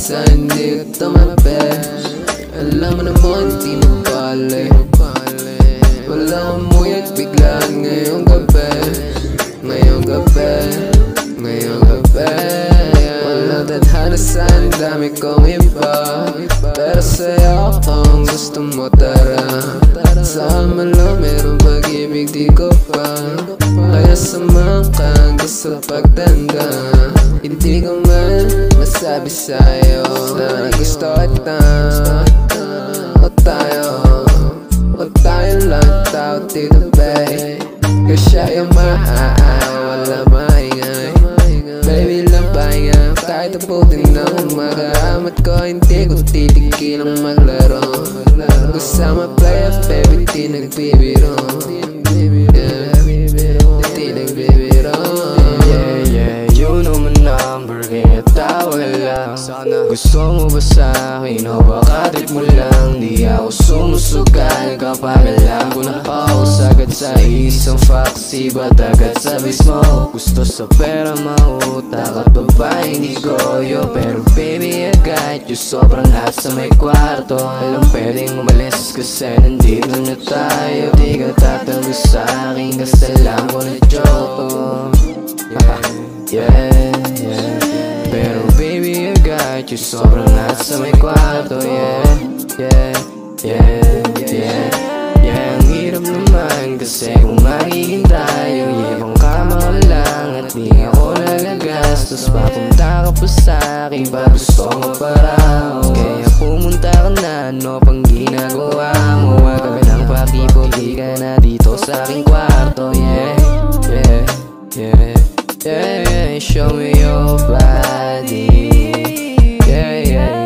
minsan hindi ka tumabi. Alam mo naman di mapali. Walang amoy at biglaan ngayong gabi. Ngayong gabi, ngayong gabi. Walang tadhana sa ang dami kong iba, pero sa'yo akong gusto mo, tara. Sama lang merong pag-ibig di ko pa, kaya samahan ka hanggang sa pagtanda. Hindi ko man masabi sa'yo na gusto kita. O tayo lang tao dito, babe. Kasi yung wala maingay. Baby lang pahinga, kahit abutin ng umaga. Amat ko hindi ko titigilang maglaro. Kasama playa, baby, di nagbibiro. Di nagbibiro. Yeah, you know my number, kaya tawag lang. Gusto mo ba sa'kin o baka trip mo lang? Di ako sumusugal kapag alam ko na pause agad sa isang faxi, ba't agad sa mismo? Gusto sa pera mautak at babaeng di goyo, pero baby I got you, sobrang hot sa may kwarto. Alam pwedeng umalis kasi nandito na tayo. Di ka tatabi sa'kin kasi alam ko na joke to. Yeah, pero baby I got you, sobrang hot sa may kwarto. Ang hirap naman kasi kung magiging tayo, ibang kama ko lang at di ako nagagastos. Papunta ka pa sa'kin, ba gusto mo paraw? Kaya pumunta ka na, ano pang ginagawa mo? Wag ka nang pakipuli ka na dito sa aking kwarto. Show me your body. Yeah.